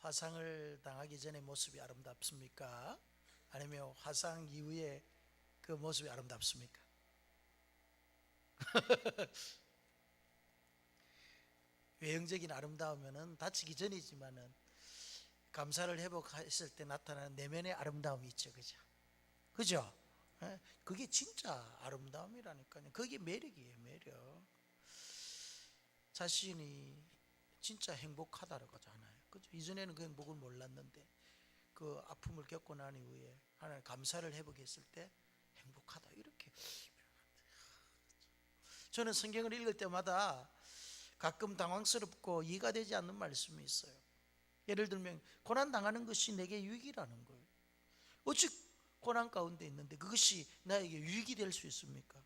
화상을 당하기 전에 모습이 아름답습니까? 아니면 화상 이후에 그 모습이 아름답습니까? 외형적인 아름다움은 다치기 전이지만은 감사를 회복했을 때 나타나는 내면의 아름다움이 있죠, 그죠? 그죠? 예? 그게 진짜 아름다움이라니까요. 그게 매력이에요, 매력. 자신이 진짜 행복하다라고 하잖아요. 그죠? 이전에는 그 행복을 몰랐는데 그 아픔을 겪고 난 이후에 하나님 감사를 회복했을 때 행복하다 이렇게. 저는 성경을 읽을 때마다 가끔 당황스럽고 이해가 되지 않는 말씀이 있어요. 예를 들면 고난 당하는 것이 내게 유익이라는 거예요. 어찌 고난 가운데 있는데 그것이 나에게 유익이 될 수 있습니까?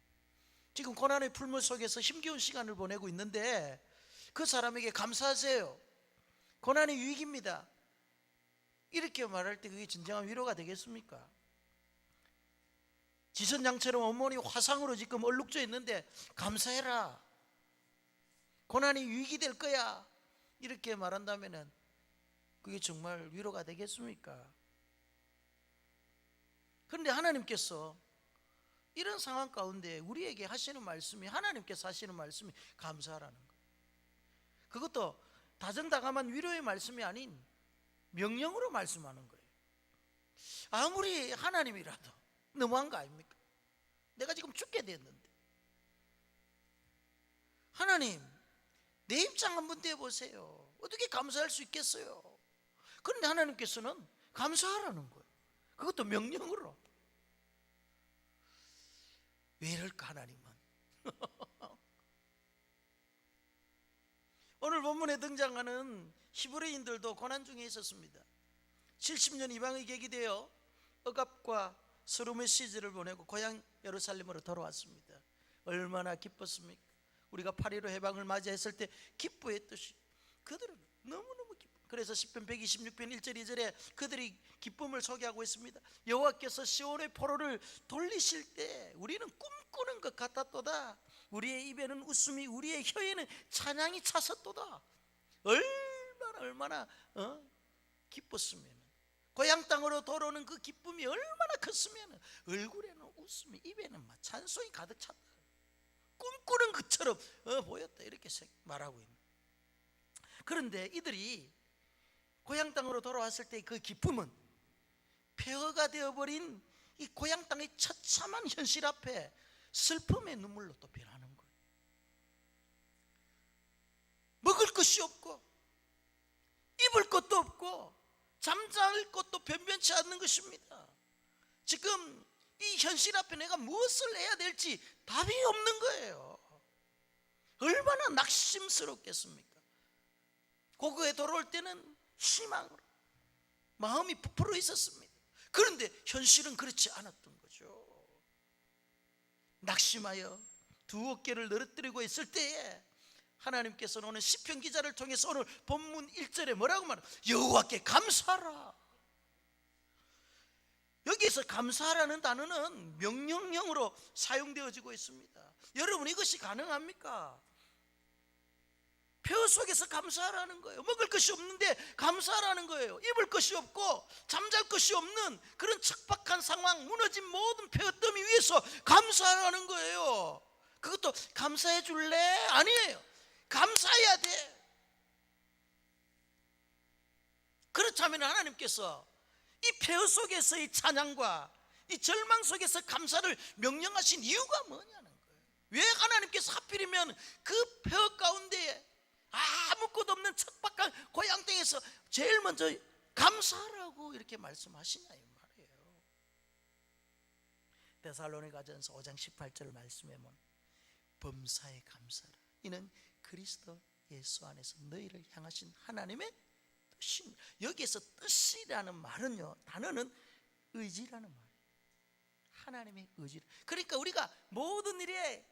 지금 고난의 풀물 속에서 힘겨운 시간을 보내고 있는데 그 사람에게 감사하세요, 고난이 유익입니다, 이렇게 말할 때 그게 진정한 위로가 되겠습니까? 지선양처럼 어머니 화상으로 지금 얼룩져 있는데 감사해라, 고난이 유익이 될 거야, 이렇게 말한다면 그게 정말 위로가 되겠습니까? 그런데 하나님께서 이런 상황 가운데 우리에게 하시는 말씀이, 하나님께서 하시는 말씀이 감사하라는 거예요. 그것도 다정다감한 위로의 말씀이 아닌 명령으로 말씀하는 거예요. 아무리 하나님이라도 너무한 거 아닙니까? 내가 지금 죽게 됐는데 하나님, 내 입장 한번 대보세요. 어떻게 감사할 수 있겠어요? 그런데 하나님께서는 감사하라는 거예요. 그것도 명령으로. 왜 이럴까 하나님은? 오늘 본문에 등장하는 히브리인들도 고난 중에 있었습니다. 70년 이방의 객이 되어 억압과 서름의 시절을 보내고 고향 예루살렘으로 돌아왔습니다. 얼마나 기뻤습니까? 우리가 8.15 해방을 맞이했을 때 기뻐했듯이 그들은 너무너무 기뻐. 그래서 시편 126편 1절 2절에 그들이 기쁨을 소개하고 있습니다. 여호와께서 시온의 포로를 돌리실 때 우리는 꿈꾸는 것 같았도다. 우리의 입에는 웃음이, 우리의 혀에는 찬양이 찼었도다. 얼마나 기뻤으면, 고향 땅으로 돌아오는 그 기쁨이 얼마나 컸으면 얼굴에는 웃음이, 입에는 막 찬송이 가득 찼다. 꿈꾸는 것처럼 보였다, 이렇게 말하고 있는. 그런데 이들이 고향 땅으로 돌아왔을 때 그 기쁨은 폐허가 되어버린 이 고향 땅의 처참한 현실 앞에 슬픔의 눈물로 또 변하는 거예요. 먹을 것이 없고 입을 것도 없고 잠잘 것도 변변치 않는 것입니다. 지금 이 현실 앞에 내가 무엇을 해야 될지 답이 없는 거예요. 얼마나 낙심스럽겠습니까? 고국에 돌아올 때는 희망으로 마음이 부풀어 있었습니다. 그런데 현실은 그렇지 않았던 거죠. 낙심하여 두 어깨를 늘어뜨리고 있을 때에 하나님께서는 오늘 시편 기자를 통해서 오늘 본문 1절에 뭐라고 말해요? 여호와께 감사하라. 여기서 감사하라는 단어는 명령형으로 사용되어지고 있습니다. 여러분, 이것이 가능합니까? 폐허 속에서 감사하라는 거예요. 먹을 것이 없는데 감사하라는 거예요. 입을 것이 없고 잠잘 것이 없는 그런 척박한 상황, 무너진 모든 폐허 더미 위에서 감사하라는 거예요. 그것도 감사해 줄래? 아니에요. 감사해야 돼. 그렇다면 하나님께서 이 폐허 속에서의 찬양과 이 절망 속에서 감사를 명령하신 이유가 뭐냐는 거예요. 왜 하나님께서 하필이면 그 폐허 가운데에 아무것도 없는 척박한 고향 땅에서 제일 먼저 감사하라고 이렇게 말씀하시냐 이 말이에요. 데살로니가전서 5장 18절 말씀에 보면 범사에 감사라, 이는 그리스도 예수 안에서 너희를 향하신 하나님의 뜻입니다. 여기에서 뜻이라는 말은요, 단어는 의지라는 말이에요. 하나님의 의지. 그러니까 우리가 모든 일에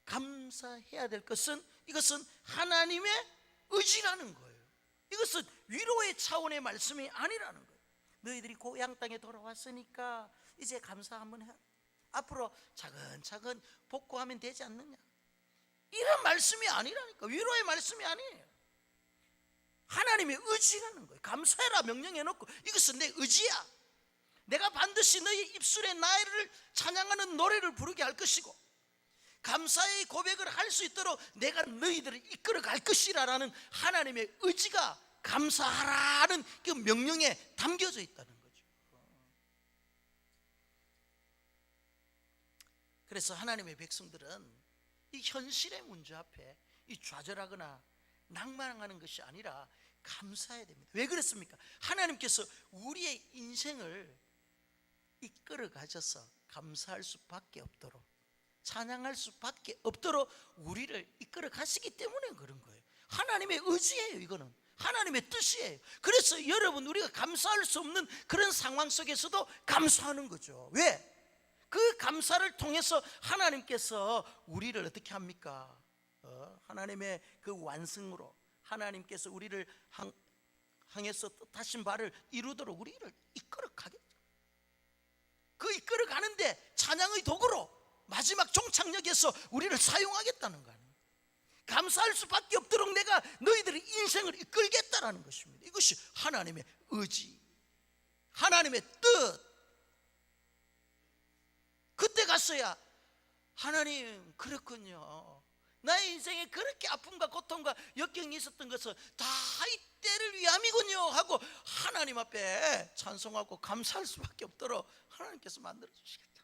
감사해야 될 것은, 이것은 하나님의 의지라는 거예요. 이것은 위로의 차원의 말씀이 아니라는 거예요. 너희들이 고향 땅에 돌아왔으니까 이제 감사 한번 해. 앞으로 차근차근 복구하면 되지 않느냐, 이런 말씀이 아니라니까. 위로의 말씀이 아니에요. 하나님의 의지라는 거예요. 감사해라 명령해놓고 이것은 내 의지야. 내가 반드시 너희 입술에 나를 찬양하는 노래를 부르게 할 것이고 감사의 고백을 할 수 있도록 내가 너희들을 이끌어 갈 것이라는 하나님의 의지가 감사하라는 그 명령에 담겨져 있다는 거죠. 그래서 하나님의 백성들은 이 현실의 문제 앞에 이 좌절하거나 낭만하는 것이 아니라 감사해야 됩니다. 왜 그렇습니까? 하나님께서 우리의 인생을 이끌어 가셔서 감사할 수밖에 없도록, 찬양할 수밖에 없도록 우리를 이끌어 가시기 때문에 그런 거예요. 하나님의 의지예요. 이거는 하나님의 뜻이에요. 그래서 여러분, 우리가 감사할 수 없는 그런 상황 속에서도 감사하는 거죠. 왜? 그 감사를 통해서 하나님께서 우리를 어떻게 합니까? 하나님의 그 완성으로 하나님께서 우리를 향해서 뜻하신 바를 이루도록 우리를 이끌어 가겠죠. 그 이끌어 가는데 찬양의 도구로 마지막 종착역에서 우리를 사용하겠다는 거 아니에요. 감사할 수밖에 없도록 내가 너희들의 인생을 이끌겠다라는 것입니다. 이것이 하나님의 의지, 하나님의 뜻. 그때 갔어야 하나님, 그렇군요. 나의 인생에 그렇게 아픔과 고통과 역경이 있었던 것은 다 이때를 위함이군요 하고 하나님 앞에 찬송하고 감사할 수밖에 없도록 하나님께서 만들어 주시겠다.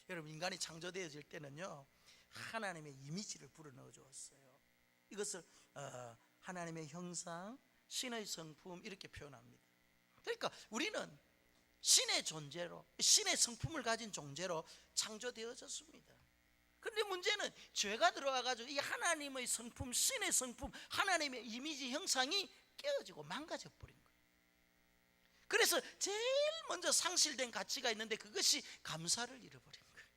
여러분, 인간이 창조되어질 때는요, 하나님의 이미지를 불어넣어 주었어요. 이것을 하나님의 형상, 신의 성품 이렇게 표현합니다. 그러니까 우리는 신의 존재로, 신의 성품을 가진 존재로 창조되어졌습니다. 그런데 문제는 죄가 들어와가지고 이 하나님의 성품, 신의 성품, 하나님의 이미지 형상이 깨어지고 망가져 버린 거예요. 그래서 제일 먼저 상실된 가치가 있는데 그것이 감사를 잃어버린 거예요.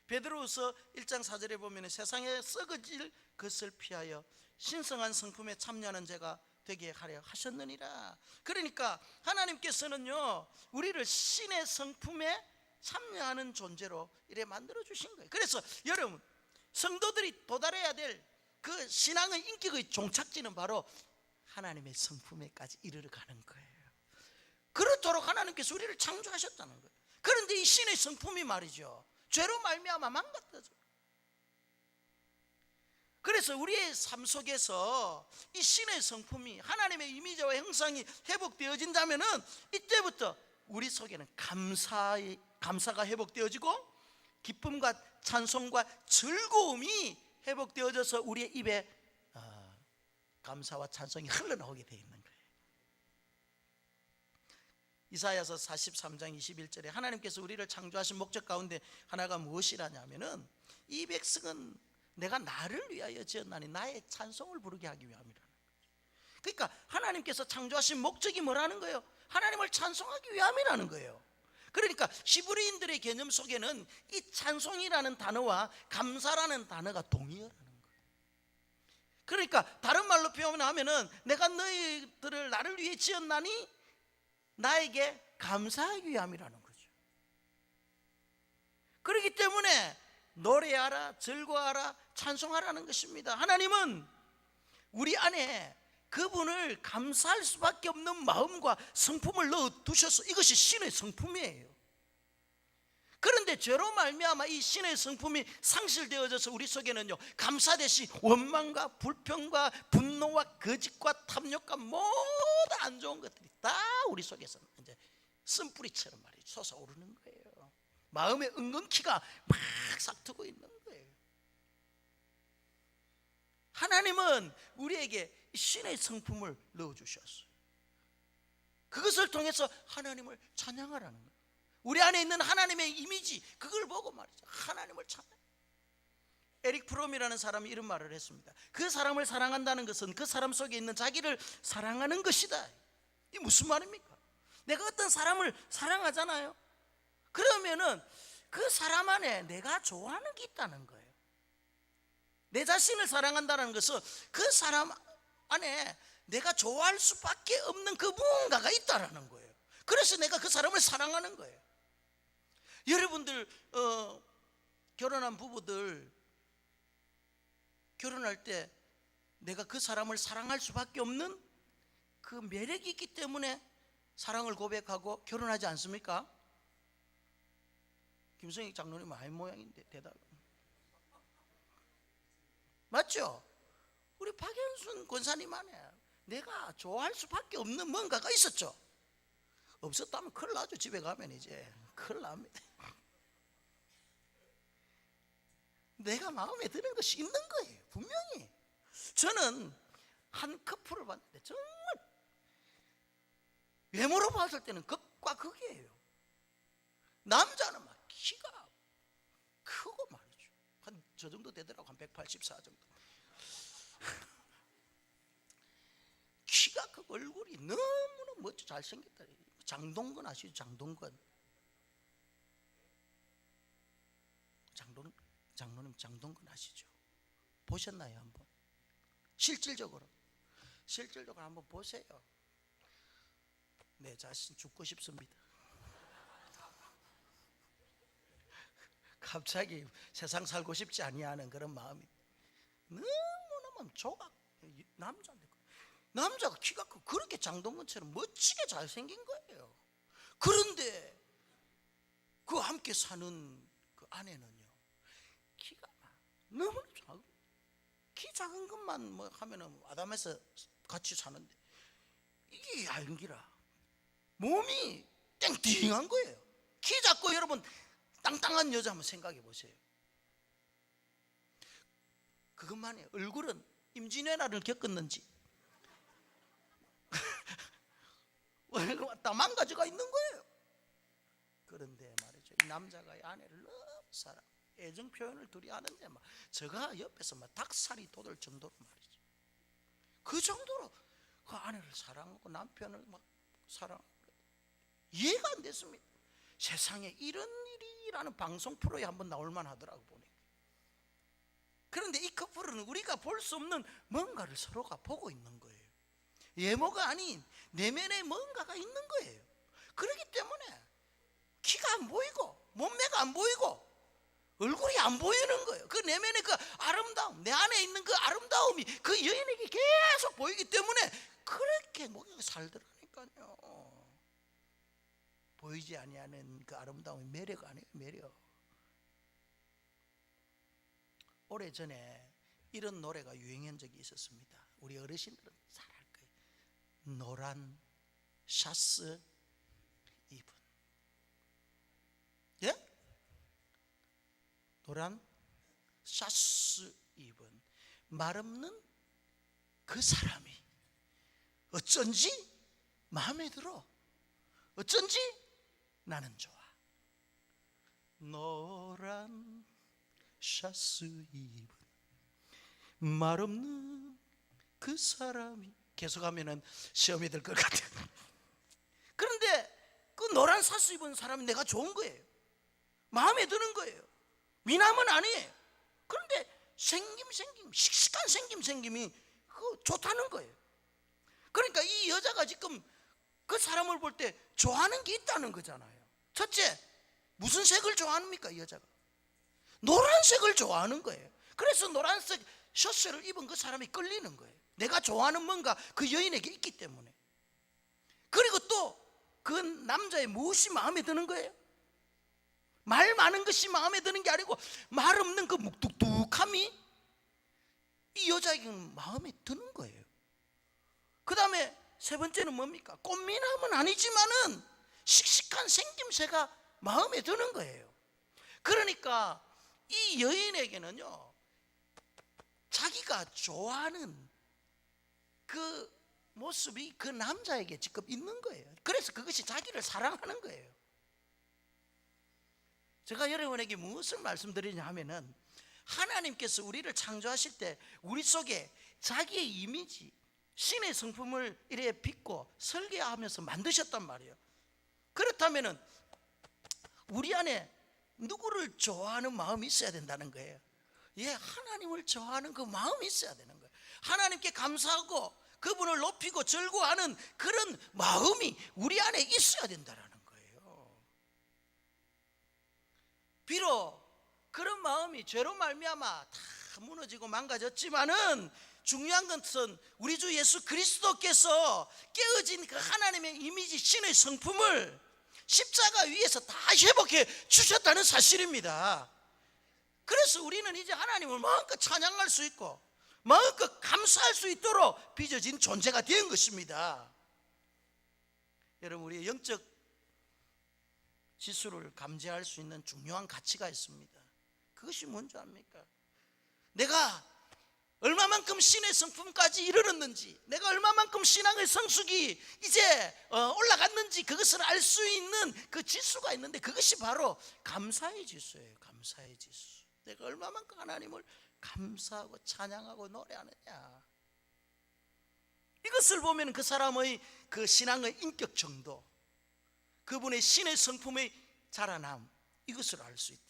베드로후서 1장 4절에 보면 세상에 썩어질 것을 피하여 신성한 성품에 참여하는 자가 되게 하려 하셨느니라. 그러니까 하나님께서는요, 우리를 신의 성품에 참여하는 존재로 이래 만들어 주신 거예요. 그래서 여러분, 성도들이 도달해야 될 그 신앙의 인격의 종착지는 바로 하나님의 성품에까지 이르러 가는 거예요. 그렇도록 하나님께서 우리를 창조하셨다는 거예요. 그런데 이 신의 성품이 말이죠, 죄로 말미암아 망가져요. 그래서 우리의 삶 속에서 이 신의 성품이, 하나님의 이미지와 형상이 회복되어진다면은 이때부터 우리 속에는 감사가 회복되어지고 기쁨과 찬송과 즐거움이 회복되어져서 우리의 입에 감사와 찬송이 흘러나오게 되어 있는 거예요. 이사야서 43장 21절에 하나님께서 우리를 창조하신 목적 가운데 하나가 무엇이라냐면은 이 백성은 내가 나를 위하여 지었나니 나의 찬송을 부르게 하기 위함이라는 거죠. 그러니까 하나님께서 창조하신 목적이 뭐라는 거예요? 하나님을 찬송하기 위함이라는 거예요. 그러니까 히브리인들의 개념 속에는 이 찬송이라는 단어와 감사라는 단어가 동의어라는 거예요. 그러니까 다른 말로 표현하면은 내가 너희들을 나를 위해 지었나니 나에게 감사하기 위함이라는 거죠. 그렇기 때문에 노래하라, 즐거워하라, 찬송하라는 것입니다. 하나님은 우리 안에 그분을 감사할 수밖에 없는 마음과 성품을 넣어두셔서 이것이 신의 성품이에요. 그런데 죄로 말미암아 이 신의 성품이 상실되어져서 우리 속에는요, 감사 대신 원망과 불평과 분노와 거짓과 탐욕과 모든 안 좋은 것들이 다 우리 속에서 이제 쓴뿌리처럼 말이죠, 솟아오르는 거예요. 마음의 은근키가 막 싹트고 있는 거예요. 하나님은 우리에게 신의 성품을 넣어주셨어요. 그것을 통해서 하나님을 찬양하라는 거예요. 우리 안에 있는 하나님의 이미지, 그걸 보고 말이죠, 하나님을 찬양. 에릭 프롬이라는 사람이 이런 말을 했습니다. 그 사람을 사랑한다는 것은 그 사람 속에 있는 자기를 사랑하는 것이다. 이게 무슨 말입니까? 내가 어떤 사람을 사랑하잖아요. 그러면은 그 사람 안에 내가 좋아하는 게 있다는 거예요. 내 자신을 사랑한다는 것은 그 사람 안에 내가 좋아할 수밖에 없는 그 무언가가 있다라는 거예요. 그래서 내가 그 사람을 사랑하는 거예요. 여러분들 결혼한 부부들 결혼할 때 내가 그 사람을 사랑할 수밖에 없는 그 매력이 있기 때문에 사랑을 고백하고 결혼하지 않습니까? 김성익 장로님 아이 모양인데 대답 맞죠? 우리 박현순 권사님 안에 내가 좋아할 수밖에 없는 뭔가가 있었죠. 없었다면 큰일 나죠. 집에 가면 이제 큰일 납니다. 내가 마음에 드는 것이 있는 거예요. 분명히. 저는 한 커플을 봤는데 정말 외모로 봤을 때는 극과 극이에요. 남자는 막 키가 크고 말이죠. 한 저 정도 되더라고. 한 184 정도. 키가 크고 얼굴이 너무나 멋져 잘생겼다. 장동건 아시죠? 장동건. 장로님 장동건 아시죠? 보셨나요? 한번 실질적으로 한번 보세요. 내 자신 죽고 싶습니다. 갑자기 세상 살고 싶지 아니하는 그런 마음이 너무너무 조각. 남자가 키가 크고 그렇게 장동건처럼 멋지게 잘생긴 거예요. 그런데 그 함께 사는 그 아내는요, 키가 너무 작은, 키 작은 것만 뭐 하면은 아담에서 같이 사는데 이게 얄기라 몸이 땡띵한 거예요. 키 작고 여러분 땅땅한 여자 한번 생각해 보세요. 그것만이 얼굴은 임진왜란을 겪었는지 다 망가져가 있는 거예요. 그런데 말이죠, 이 남자가 이 아내를 너무 사랑, 애정 표현을 둘이 하는데 막 저가 옆에서 막 닭살이 돋을 정도로 말이죠. 그 정도로 그 아내를 사랑하고 남편을 막 사랑하고 이해가 안 됐습니다. 세상에 이런 일이라는 방송 프로에 한번 나올만 하더라고 보니까. 그런데 이 커플은 우리가 볼 수 없는 뭔가를 서로가 보고 있는 거예요. 외모가 아닌 내면에 뭔가가 있는 거예요. 그렇기 때문에 키가 안 보이고 몸매가 안 보이고 얼굴이 안 보이는 거예요. 그 내면의 그 아름다움, 내 안에 있는 그 아름다움이 그 여인에게 계속 보이기 때문에 그렇게 목에 살더라니까요. 보이지 아니하는 그 아름다움이 매력 아니에요. 매력. 오래전에 이런 노래가 유행한 적이 있었습니다. 우리 어르신들은 잘 알 거예요. 노란 샤스 입은, 예? 노란 샤스 입은 말 없는 그 사람이 어쩐지 마음에 들어. 어쩐지 나는 좋아. 노란 샤스 입은 말 없는 그 사람이, 계속하면은 시험이 될 것 같아요. 그런데 그 노란 샤스 입은 사람이 내가 좋은 거예요. 마음에 드는 거예요. 미남은 아니에요. 그런데 생김 씩씩한 생김이 그거 좋다는 거예요. 그러니까 이 여자가 지금 그 사람을 볼 때 좋아하는 게 있다는 거잖아요. 첫째, 무슨 색을 좋아합니까? 이 여자가 노란색을 좋아하는 거예요. 그래서 노란색 셔츠를 입은 그 사람이 끌리는 거예요. 내가 좋아하는 뭔가 그 여인에게 있기 때문에. 그리고 또 그 남자의 무엇이 마음에 드는 거예요? 말 많은 것이 마음에 드는 게 아니고 말 없는 그 묵뚝뚝함이 이 여자에게는 마음에 드는 거예요. 그 다음에 세 번째는 뭡니까? 꽃미남은 아니지만은 씩씩한 생김새가 마음에 드는 거예요. 그러니까 이 여인에게는요, 자기가 좋아하는 그 모습이 그 남자에게 지금 있는 거예요. 그래서 그것이 자기를 사랑하는 거예요. 제가 여러분에게 무엇을 말씀드리냐 하면은, 하나님께서 우리를 창조하실 때 우리 속에 자기의 이미지, 신의 성품을 이렇게 빚고 설계하면서 만드셨단 말이에요. 그렇다면은 우리 안에 누구를 좋아하는 마음이 있어야 된다는 거예요. 예, 하나님을 좋아하는 그 마음이 있어야 되는 거예요. 하나님께 감사하고 그분을 높이고 절구하는 그런 마음이 우리 안에 있어야 된다는 거예요. 비록 그런 마음이 죄로 말미암아 다 무너지고 망가졌지만은 중요한 것은 우리 주 예수 그리스도께서 깨어진 그 하나님의 이미지 신의 성품을 십자가 위에서 다 회복해 주셨다는 사실입니다. 그래서 우리는 이제 하나님을 마음껏 찬양할 수 있고 마음껏 감사할 수 있도록 빚어진 존재가 된 것입니다. 여러분, 우리의 영적 지수를 감지할 수 있는 중요한 가치가 있습니다. 그것이 뭔지 압니까? 내가 얼마만큼 신의 성품까지 이르렀는지, 내가 얼마만큼 신앙의 성숙이 이제 올라갔는지 그것을 알 수 있는 그 지수가 있는데, 그것이 바로 감사의 지수예요. 감사의 지수. 내가 얼마만큼 하나님을 감사하고 찬양하고 노래하느냐, 이것을 보면 그 사람의 그 신앙의 인격 정도, 그분의 신의 성품의 자라남, 이것을 알 수 있다.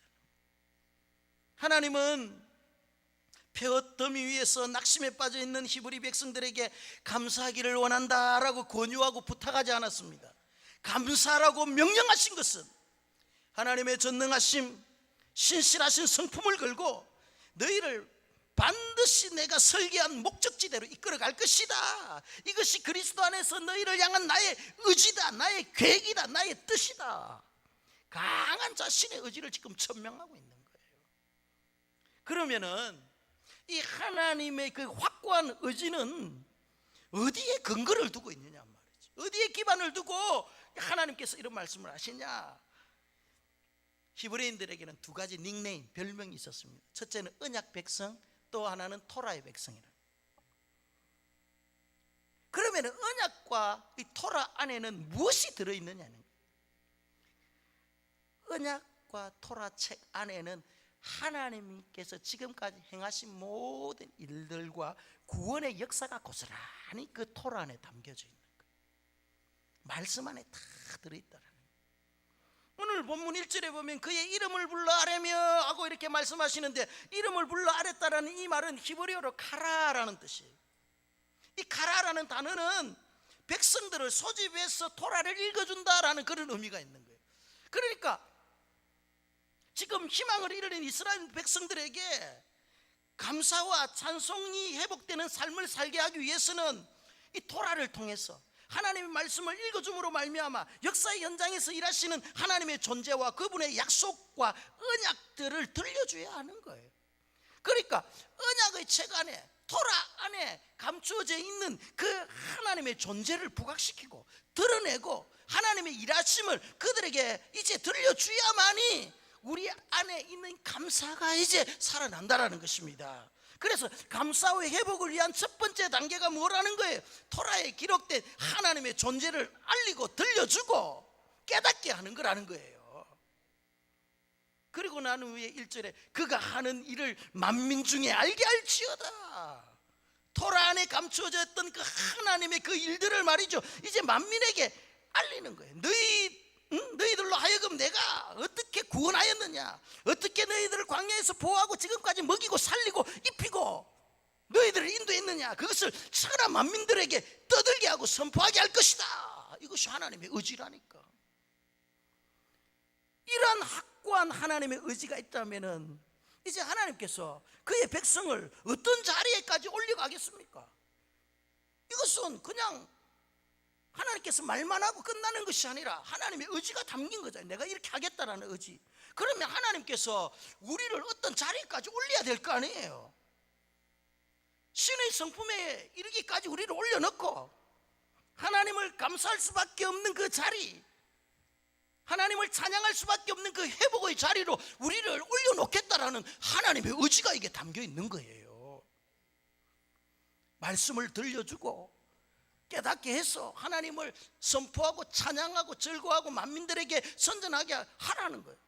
하나님은 벼 더미 위에서 낙심에 빠져있는 히브리 백성들에게 감사하기를 원한다라고 권유하고 부탁하지 않았습니다. 감사라고 명령하신 것은 하나님의 전능하심, 신실하신 성품을 걸고 너희를 반드시 내가 설계한 목적지대로 이끌어갈 것이다, 이것이 그리스도 안에서 너희를 향한 나의 의지다, 나의 계획이다, 나의 뜻이다, 강한 자신의 의지를 지금 천명하고 있는 거예요. 그러면은 이 하나님의 그 확고한 의지는 어디에 근거를 두고 있느냐 말이죠. 어디에 기반을 두고 하나님께서 이런 말씀을 하시냐. 히브리인들에게는 두 가지 닉네임, 별명이 있었습니다. 첫째는 언약 백성, 또 하나는 토라의 백성이라. 그러면 언약과 이 토라 안에는 무엇이 들어있느냐는 거예요. 언약과 토라 책 안에는 하나님께서 지금까지 행하신 모든 일들과 구원의 역사가 고스란히 그 토라 안에 담겨져 있는 거예요. 말씀 안에 다 들어있다라는 거예요. 오늘 본문 1절에 보면 그의 이름을 불러 아뢰며 하고 이렇게 말씀하시는데, 이름을 불러 아뢰다라는 이 말은 히브리어로 카라라는 뜻이에요. 이 카라라는 단어는 백성들을 소집해서 토라를 읽어준다라는 그런 의미가 있는 거예요. 그러니까 지금 희망을 잃은 이스라엘 백성들에게 감사와 찬송이 회복되는 삶을 살게 하기 위해서는 이 토라를 통해서 하나님의 말씀을 읽어줌으로 말미암아 역사의 현장에서 일하시는 하나님의 존재와 그분의 약속과 언약들을 들려줘야 하는 거예요. 그러니까 언약의 책 안에, 토라 안에 감추어져 있는 그 하나님의 존재를 부각시키고 드러내고 하나님의 일하심을 그들에게 이제 들려줘야만이 우리 안에 있는 감사가 이제 살아난다라는 것입니다. 그래서 감사의 회복을 위한 첫 번째 단계가 뭐라는 거예요? 토라에 기록된 하나님의 존재를 알리고 들려주고 깨닫게 하는 거라는 거예요. 그리고 난 후에 1절에 그가 하는 일을 만민 중에 알게 할지어다. 토라 안에 감추어져 있던 그 하나님의 그 일들을 말이죠, 이제 만민에게 알리는 거예요. 너희들로 하여금 내가 어떻게 구원하였느냐, 어떻게 너희들을 광야에서 보호하고 지금까지 먹이고 살리고 입히고 너희들을 인도했느냐, 그것을 천하 만민들에게 떠들게 하고 선포하게 할 것이다. 이것이 하나님의 의지라니까. 이러한 확고한 하나님의 의지가 있다면은 이제 하나님께서 그의 백성을 어떤 자리에까지 올려가겠습니까? 이것은 그냥 하나님께서 말만 하고 끝나는 것이 아니라 하나님의 의지가 담긴 거잖아요. 내가 이렇게 하겠다라는 의지. 그러면 하나님께서 우리를 어떤 자리까지 올려야 될 거 아니에요. 신의 성품에 이르기까지 우리를 올려놓고 하나님을 감사할 수밖에 없는 그 자리, 하나님을 찬양할 수밖에 없는 그 회복의 자리로 우리를 올려놓겠다라는 하나님의 의지가 이게 담겨 있는 거예요. 말씀을 들려주고 깨닫게 해서 하나님을 선포하고 찬양하고 즐거워하고 만민들에게 선전하게 하라는 거예요.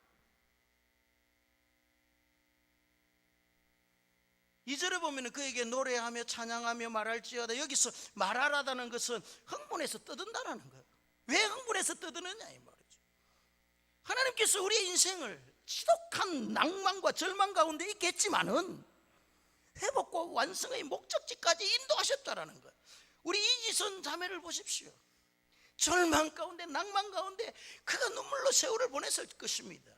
2절에 보면 그에게 노래하며 찬양하며 말할지어다. 여기서 말하라다는 것은 흥분해서 떠든다라는 거예요. 왜 흥분해서 떠드느냐 이 말이죠. 하나님께서 우리의 인생을 지독한 낭만과 절망 가운데 있겠지만은 회복과 완성의 목적지까지 인도하셨다라는 거예요. 우리 이지선 자매를 보십시오. 절망 가운데 낭만 가운데 그가 눈물로 세월을 보냈을 것입니다.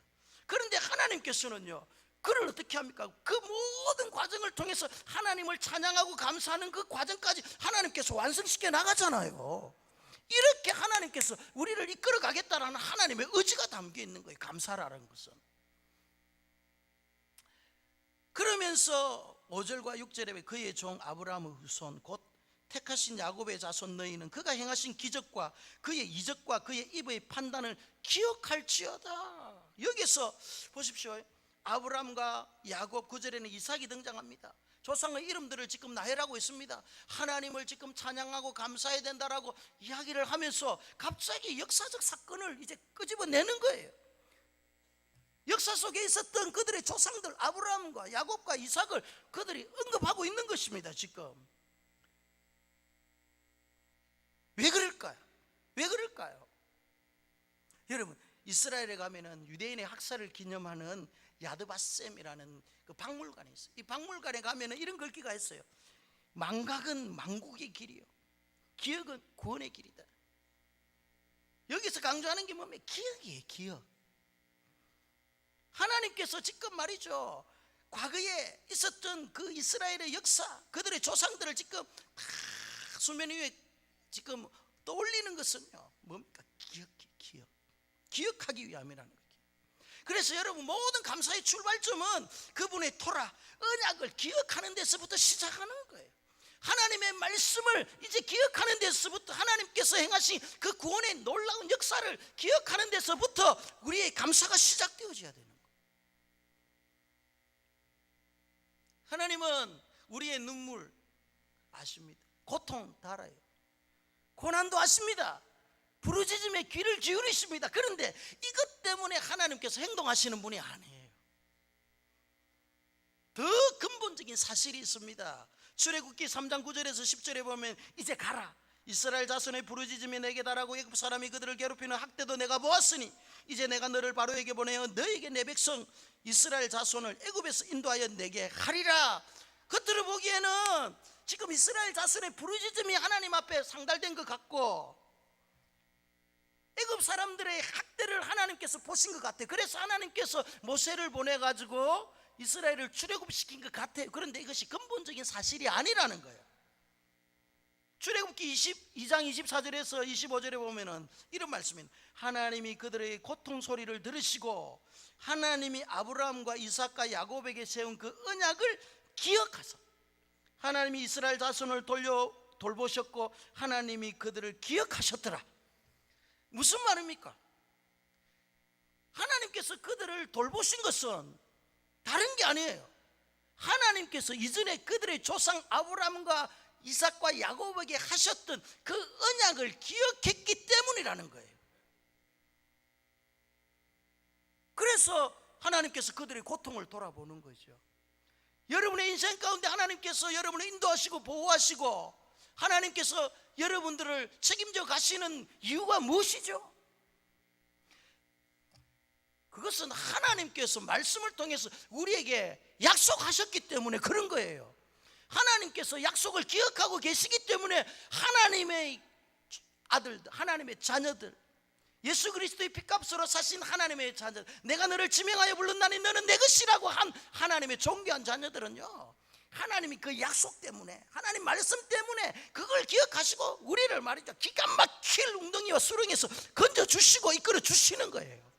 그런데 하나님께서는요, 그를 어떻게 합니까? 그 모든 과정을 통해서 하나님을 찬양하고 감사하는 그 과정까지 하나님께서 완성시켜 나가잖아요. 이렇게 하나님께서 우리를 이끌어 가겠다라는 하나님의 의지가 담겨 있는 거예요. 감사라는 것은. 그러면서 5절과 6절에 그의 종 아브라함의 후손 곧 택하신 야곱의 자손 너희는 그가 행하신 기적과 그의 이적과 그의 입의 판단을 기억할지어다. 여기서 보십시오. 아브라함과 야곱, 9절에는 이삭이 등장합니다. 조상의 이름들을 지금 나열하고 있습니다. 하나님을 지금 찬양하고 감사해야 된다라고 이야기를 하면서 갑자기 역사적 사건을 이제 끄집어내는 거예요. 역사 속에 있었던 그들의 조상들 아브라함과 야곱과 이삭을 그들이 언급하고 있는 것입니다. 지금 왜 그럴까요? 왜 그럴까요? 여러분, 이스라엘에 가면은 유대인의 학살을 기념하는 야드바셈이라는 그 박물관이 있어요. 이 박물관에 가면은 이런 글귀가 있어요. 망각은 망국의 길이요, 기억은 구원의 길이다. 여기서 강조하는 게 뭡니까? 기억이에요. 기억. 하나님께서 지금 말이죠, 과거에 있었던 그 이스라엘의 역사, 그들의 조상들을 지금 다 수면 위에 지금 떠올리는 것은요, 뭡니까? 기억하기 위함이라는 거예요. 그래서 여러분, 모든 감사의 출발점은 그분의 토라, 언약을 기억하는 데서부터 시작하는 거예요. 하나님의 말씀을 이제 기억하는 데서부터, 하나님께서 행하신 그 구원의 놀라운 역사를 기억하는 데서부터 우리의 감사가 시작되어져야 되는 거예요. 하나님은 우리의 눈물 아십니다. 고통 다 알아요. 고난도 아십니다. 부르짖음에 귀를 기울이십니다. 그런데 이것 때문에 하나님께서 행동하시는 분이 아니에요. 더 근본적인 사실이 있습니다. 출애굽기 3장 9절에서 10절에 보면 이제 가라, 이스라엘 자손의 부르짖음이 내게 달하고 애굽 사람이 그들을 괴롭히는 학대도 내가 보았으니 이제 내가 너를 바로에게 보내어 너에게 내 백성 이스라엘 자손을 애굽에서 인도하여 내게 하리라. 겉으로 보기에는 지금 이스라엘 자손의 부르짖음이 하나님 앞에 상달된 것 같고 애굽 사람들의 학대를 하나님께서 보신 것 같아요. 그래서 하나님께서 모세를 보내가지고 이스라엘을 출애굽시킨 것 같아요. 그런데 이것이 근본적인 사실이 아니라는 거예요. 출애굽기 22장 24절에서 25절에 보면은 이런 말씀입니다. 하나님이 그들의 고통 소리를 들으시고 하나님이 아브라함과 이삭과 야곱에게 세운 그 언약을 기억하사 하나님이 이스라엘 자손을 돌보셨고 하나님이 그들을 기억하셨더라. 무슨 말입니까? 하나님께서 그들을 돌보신 것은 다른 게 아니에요. 하나님께서 이전에 그들의 조상 아브라함과 이삭과 야곱에게 하셨던 그 언약을 기억했기 때문이라는 거예요. 그래서 하나님께서 그들의 고통을 돌아보는 거죠. 여러분의 인생 가운데 하나님께서 여러분을 인도하시고 보호하시고 하나님께서 여러분들을 책임져 가시는 이유가 무엇이죠? 그것은 하나님께서 말씀을 통해서 우리에게 약속하셨기 때문에 그런 거예요. 하나님께서 약속을 기억하고 계시기 때문에 하나님의 아들들, 하나님의 자녀들, 예수 그리스도의 피값으로 사신 하나님의 자녀들, 내가 너를 지명하여 불렀나니 너는 내 것이라고 한 하나님의 존귀한 자녀들은요, 하나님이 그 약속 때문에, 하나님 말씀 때문에 그걸 기억하시고 우리를 말이죠, 기가 막힐 웅덩이와 수렁에서 건져주시고 이끌어 주시는 거예요.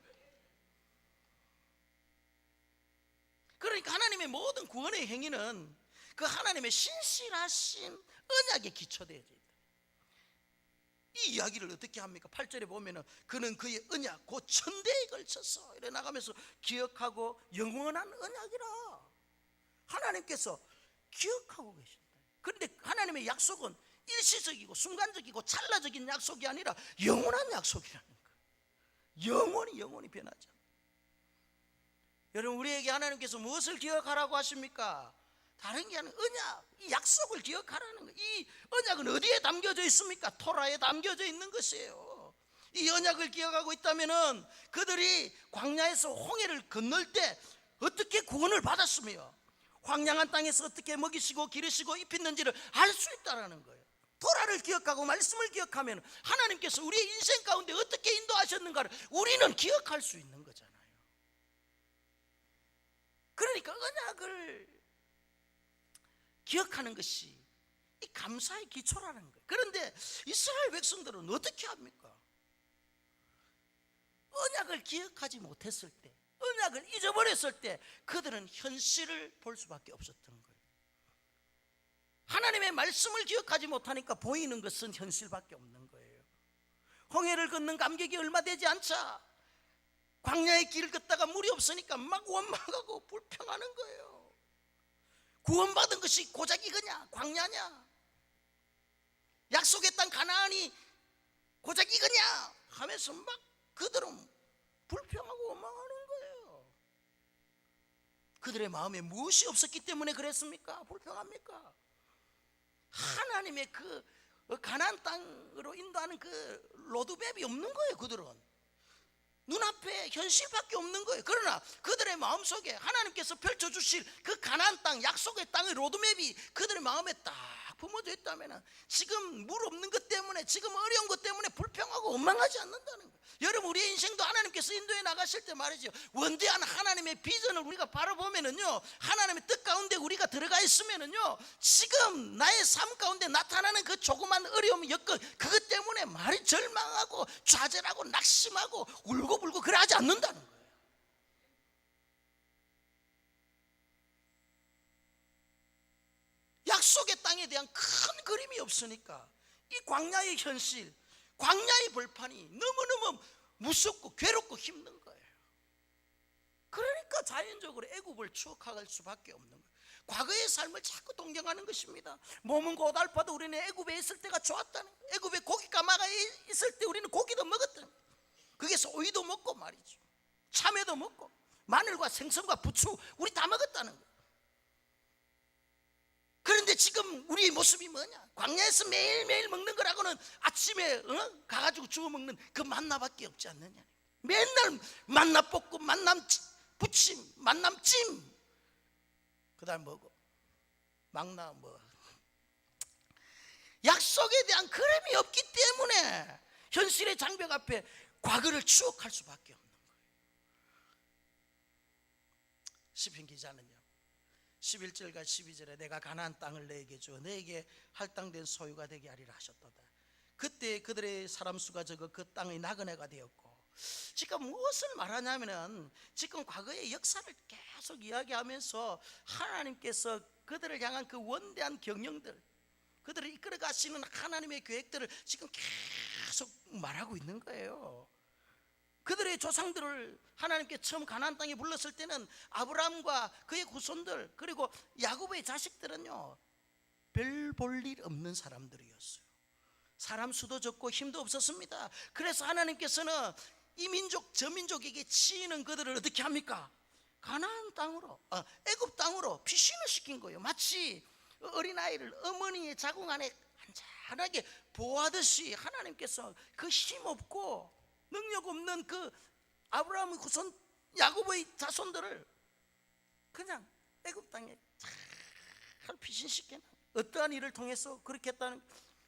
그러니까 하나님의 모든 구원의 행위는 그 하나님의 신실하신 언약에 기초되어져 있다. 이 이야기를 어떻게 합니까? 8절에 보면은 그는 그의 언약 곧 천대에 걸쳐서 이래 나가면서 기억하고 영원한 언약이라. 하나님께서 기억하고 계신다. 그런데 하나님의 약속은 일시적이고 순간적이고 찰나적인 약속이 아니라 영원한 약속이라는 거예요. 영원히 변하지 않아요. 여러분, 우리에게 하나님께서 무엇을 기억하라고 하십니까? 다른 게 아니라 언약, 이 약속을 기억하라는 거예요. 이 언약은 어디에 담겨져 있습니까? 토라에 담겨져 있는 것이에요. 이 언약을 기억하고 있다면 그들이 광야에서 홍해를 건널 때 어떻게 구원을 받았으며 황량한 땅에서 어떻게 먹이시고 기르시고 입히는지를 알 수 있다는 거예요. 토라를 기억하고 말씀을 기억하면 하나님께서 우리의 인생 가운데 어떻게 인도하셨는가를 우리는 기억할 수 있는 거잖아요. 그러니까 언약을 기억하는 것이 이 감사의 기초라는 거예요. 그런데 이스라엘 백성들은 어떻게 합니까? 언약을 기억하지 못했을 때, 언약을 잊어버렸을 때 그들은 현실을 볼 수밖에 없었던 거예요. 하나님의 말씀을 기억하지 못하니까 보이는 것은 현실밖에 없는 거예요. 홍해를 걷는 감격이 얼마 되지 않자 광야의 길을 걷다가 물이 없으니까 막 원망하고 불평하는 거예요. 구원받은 것이 고작 이거냐? 광야냐? 약속의 땅 가나안이 고작 이거냐? 하면서 막 그들은 불평하고 원망하는 거예요. 그들의 마음에 무엇이 없었기 때문에 그랬습니까? 불평합니까? 하나님의 그 가나안 땅으로 인도하는 그 로드맵이 없는 거예요. 그들은 눈앞에 현실밖에 없는 거예요. 그러나 그들의 마음속에 하나님께서 펼쳐주실 그 가나안 땅, 약속의 땅의 로드맵이 그들의 마음에 딱 품어져 있다면 지금 물 없는 것 때문에, 지금 어려운 것 때문에 불평하고 원망하지 않는다는 거예요. 여러분, 우리의 인생도 하나님께서 인도해 나가실 때 말이죠, 원대한 하나님의 비전을 우리가 바라보면은요, 하나님의 뜻 가운데 우리가 들어가 있으면은요, 지금 나의 삶 가운데 나타나는 그 조그만 어려움, 여건, 그것 때문에 말이 절망하고 좌절하고 낙심하고 울고불고 그래 하지 않는다는 거예요. 약속의 땅에 대한 큰 그림이 없으니까 이 광야의 현실, 광야의 벌판이 너무너무 무섭고 괴롭고 힘든 거예요. 그러니까 자연적으로 애굽을 추억할 수밖에 없는 거예요. 과거의 삶을 자꾸 동경하는 것입니다. 몸은 고달파도 우리는 애굽에 있을 때가 좋았다는 거예요. 애굽에 고기 까마가 있을 때 우리는 고기도 먹었다는 거예요. 거기서 오이도 먹고 말이죠, 참외도 먹고 마늘과 생선과 부추 우리 다 먹었다는 거예요. 그런데 지금 우리의 모습이 뭐냐? 광야에서 매일매일 먹는 거라고는 아침에 가가지고 주워 먹는 그 만나밖에 없지 않느냐. 맨날 만나 볶고 만남 부침, 만남찜, 그 다음 뭐고 망나 뭐. 약속에 대한 그림이 없기 때문에 현실의 장벽 앞에 과거를 추억할 수밖에 없는 거예요. 시편 기자는요, 11절과 12절에 내가 가나안 땅을 너에게 주어 너에게 할당된 소유가 되게 하리라 하셨도다. 그때 그들의 사람 수가 적어 그 땅의 나그네가 되었고, 지금 무엇을 말하냐면은 지금 과거의 역사를 계속 이야기하면서 하나님께서 그들을 향한 그 원대한 경영들, 그들을 이끌어 가시는 하나님의 계획들을 지금 계속 말하고 있는 거예요. 그들의 조상들을 하나님께 처음 가나안 땅에 불렀을 때는 아브라함과 그의 후손들, 그리고 야곱의 자식들은요, 별 볼 일 없는 사람들이었어요. 사람 수도 적고 힘도 없었습니다. 그래서 하나님께서는 이 민족 저 민족에게 치이는 그들을 어떻게 합니까? 가나안 땅으로, 애굽 땅으로 피신을 시킨 거예요. 마치 어린아이를 어머니의 자궁 안에 안전하게 보호하듯이 하나님께서 그 힘없고 능력 없는 그 아브라함의 후손 야곱의 자손들을 그냥 애굽 땅에 잘 피신시켜. 어떠한 일을 통해서 그렇게 했다는,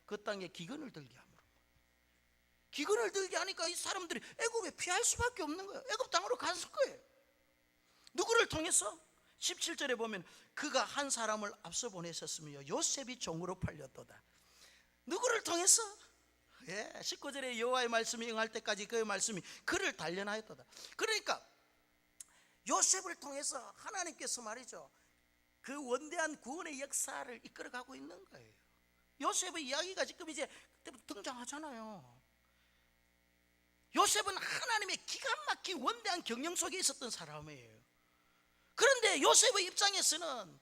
그 땅에 기근을 들게 함으로. 기근을 들게 하니까 이 사람들이 애굽에 피할 수밖에 없는 거예요. 애굽 땅으로 갔을 거예요. 누구를 통해서? 17절에 보면 그가 한 사람을 앞서 보내셨으며 요셉이 종으로 팔렸도다. 누구를 통해서? 19절에 여호와의 말씀이 응할 때까지 그 말씀이 그를 단련하였도다. 그러니까 요셉을 통해서 하나님께서 말이죠, 그 원대한 구원의 역사를 이끌어가고 있는 거예요. 요셉의 이야기가 지금 이제 그때부터 등장하잖아요. 요셉은 하나님의 기가 막힌 원대한 경영 속에 있었던 사람이에요. 그런데 요셉의 입장에서는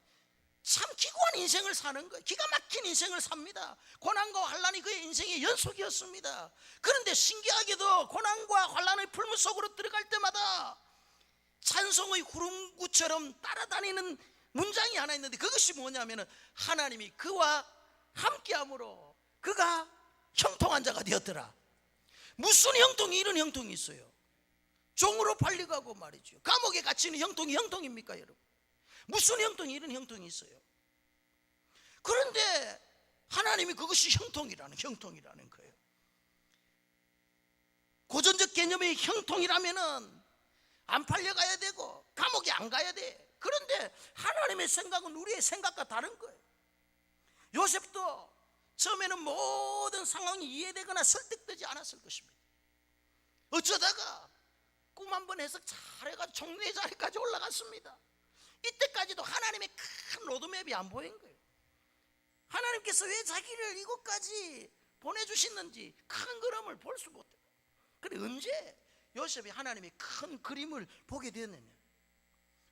참 기구한 인생을 사는 거예요. 기가 막힌 인생을 삽니다. 고난과 환란이 그의 인생의 연속이었습니다. 그런데 신기하게도 고난과 환란의 풀무 속으로 들어갈 때마다 찬송의 구름구처럼 따라다니는 문장이 하나 있는데, 그것이 뭐냐면 하나님이 그와 함께함으로 그가 형통한 자가 되었더라. 무슨 형통이, 이런 형통이 있어요. 종으로 팔려가고 말이죠, 감옥에 갇히는 형통이 형통입니까 여러분? 무슨 형통이, 이런 형통이 있어요. 그런데 하나님이 그것이 형통이라는 거예요. 고전적 개념의 형통이라면은 안 팔려가야 되고 감옥에 안 가야 돼. 그런데 하나님의 생각은 우리의 생각과 다른 거예요. 요셉도 처음에는 모든 상황이 이해되거나 설득되지 않았을 것입니다. 어쩌다가 꿈 한 번 해석 잘해가지고 총리 자리까지 올라갔습니다. 이때까지도 하나님의 큰 로드맵이 안 보인 거예요. 하나님께서 왜 자기를 이곳까지 보내주셨는지 큰 그림을 볼 수 못해요. 그런데 언제 요셉이 하나님의 큰 그림을 보게 되었느냐,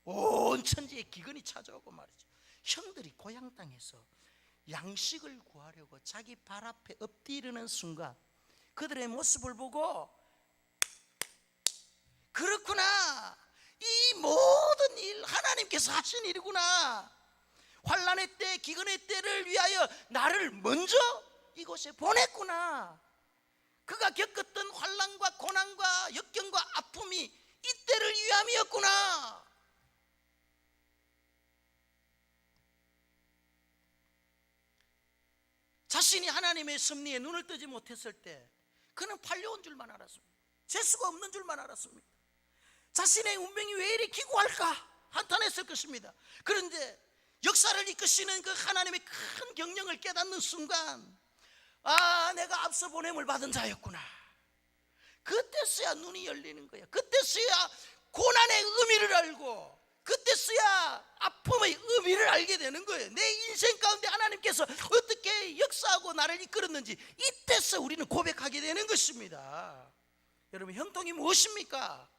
온 천지의 기근이 찾아오고 말이죠. 형들이 고향 땅에서 양식을 구하려고 자기 발 앞에 엎드리는 순간 그들의 모습을 보고, 그렇구나, 이 모든 일 하나님께서 하신 일이구나, 환난의 때, 기근의 때를 위하여 나를 먼저 이곳에 보냈구나, 그가 겪었던 환난과 고난과 역경과 아픔이 이때를 위함이었구나. 자신이 하나님의 섭리에 눈을 뜨지 못했을 때 그는 팔려온 줄만 알았습니다. 재수가 없는 줄만 알았습니다. 자신의 운명이 왜 이리 기구할까 한탄했을 것입니다. 그런데 역사를 이끄시는 그 하나님의 큰 경영을 깨닫는 순간, 아, 내가 앞서 보냄을 받은 자였구나. 그때서야 눈이 열리는 거야. 그때서야 고난의 의미를 알고, 그때서야 아픔의 의미를 알게 되는 거예요. 내 인생 가운데 하나님께서 어떻게 역사하고 나를 이끌었는지 이때서 우리는 고백하게 되는 것입니다. 여러분, 형통이 무엇입니까?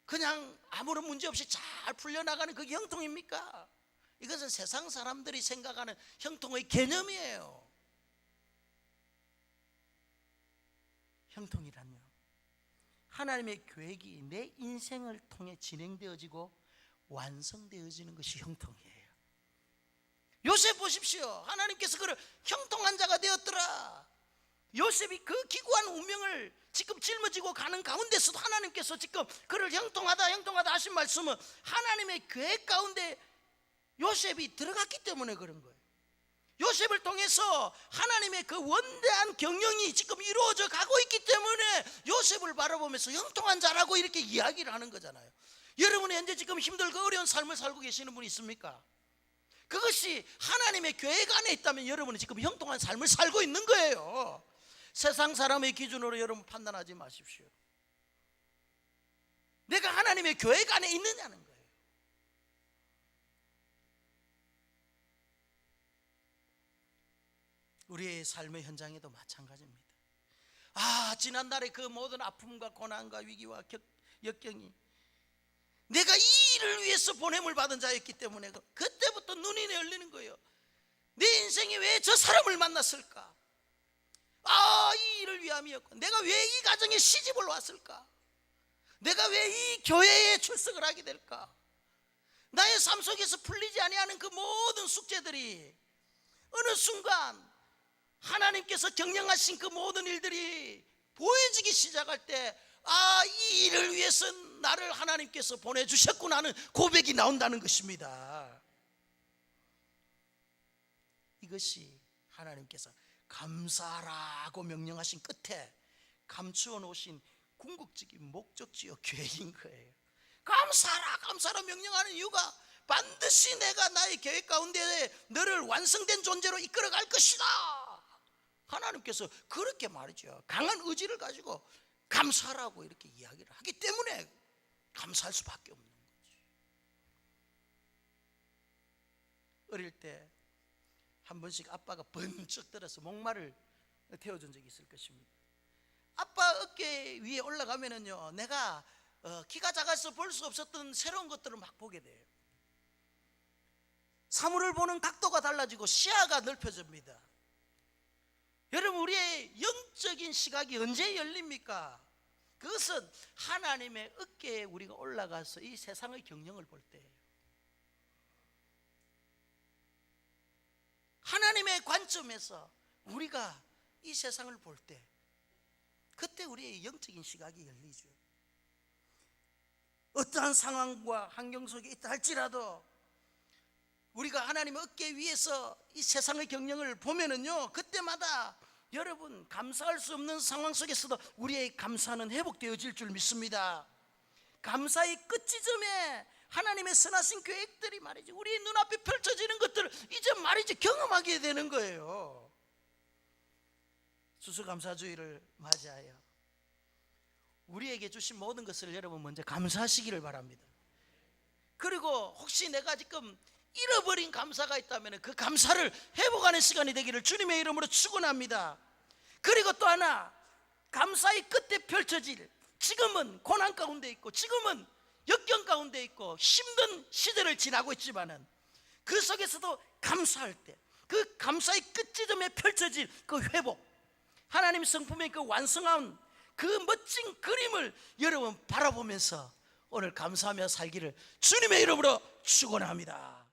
그냥 아무런 문제 없이 잘 풀려나가는 그게 형통입니까? 이것은 세상 사람들이 생각하는 형통의 개념이에요. 형통이란요, 하나님의 계획이 내 인생을 통해 진행되어지고 완성되어지는 것이 형통이에요. 요셉 보십시오. 하나님께서 그를 형통한 자가 되었더라. 요셉이 그 기구한 운명을 지금 짊어지고 가는 가운데서도 하나님께서 지금 그를 형통하다 하신 말씀은 하나님의 계획 가운데 요셉이 들어갔기 때문에 그런 거예요. 요셉을 통해서 하나님의 그 원대한 경영이 지금 이루어져 가고 있기 때문에 요셉을 바라보면서 형통한 자라고 이렇게 이야기를 하는 거잖아요. 여러분이 현재 지금 힘들고 어려운 삶을 살고 계시는 분이 있습니까? 그것이 하나님의 계획 안에 있다면 여러분은 지금 형통한 삶을 살고 있는 거예요. 세상 사람의 기준으로 여러분 판단하지 마십시오. 내가 하나님의 계획 안에 있느냐는 거예요. 우리의 삶의 현장에도 마찬가지입니다. 아, 지난날의 그 모든 아픔과 고난과 위기와 역경이 내가 이 일을 위해서 보냄을 받은 자였기 때문에 그때부터 눈이 열리는 거예요. 내 인생에 왜 저 사람을 만났을까? 아, 이 일을 위함이었고, 내가 왜 이 가정에 시집을 왔을까? 내가 왜 이 교회에 출석을 하게 될까? 나의 삶 속에서 풀리지 아니하는 그 모든 숙제들이 어느 순간 하나님께서 경영하신 그 모든 일들이 보여지기 시작할 때, 아, 이 일을 위해서 나를 하나님께서 보내주셨구나 하는 고백이 나온다는 것입니다. 이것이 하나님께서 감사하라고 명령하신 끝에 감추어 놓으신 궁극적인 목적지요 계획인 거예요. 감사하라 명령하는 이유가 반드시 내가 나의 계획 가운데 너를 완성된 존재로 이끌어 갈 것이다. 하나님께서 그렇게 말이죠. 강한 의지를 가지고 감사하라고 이렇게 이야기를 하기 때문에 감사할 수밖에 없는 거지. 어릴 때 한 번씩 아빠가 번쩍 들어서 목마를 태워준 적이 있을 것입니다. 아빠 어깨 위에 올라가면은요, 내가 키가 작아서 볼 수 없었던 새로운 것들을 막 보게 돼요. 사물을 보는 각도가 달라지고 시야가 넓혀집니다. 여러분, 우리의 영적인 시각이 언제 열립니까? 그것은 하나님의 어깨에 우리가 올라가서 이 세상의 경영을 볼 때예요. 하나님의 관점에서 우리가 이 세상을 볼 때, 그때 우리의 영적인 시각이 열리죠. 어떠한 상황과 환경 속에 있다 할지라도 우리가 하나님의 어깨 위에서 이 세상의 경영을 보면은요, 그때마다 여러분 감사할 수 없는 상황 속에서도 우리의 감사는 회복되어질 줄 믿습니다. 감사의 끝지점에 하나님의 선하신 계획들이 말이죠, 우리 눈앞에 펼쳐지는 것들을 이제 말이죠 경험하게 되는 거예요. 추수감사주의를 맞이하여 우리에게 주신 모든 것을 여러분 먼저 감사하시기를 바랍니다. 그리고 혹시 내가 지금 잃어버린 감사가 있다면 그 감사를 회복하는 시간이 되기를 주님의 이름으로 축원합니다. 그리고 또 하나, 감사의 끝에 펼쳐질, 지금은 고난 가운데 있고 지금은 역경 가운데 있고 힘든 시대를 지나고 있지만은 그 속에서도 감사할 때 그 감사의 끝지점에 펼쳐질 그 회복, 하나님 성품의 그 완성한 그 멋진 그림을 여러분 바라보면서 오늘 감사하며 살기를 주님의 이름으로 축원합니다.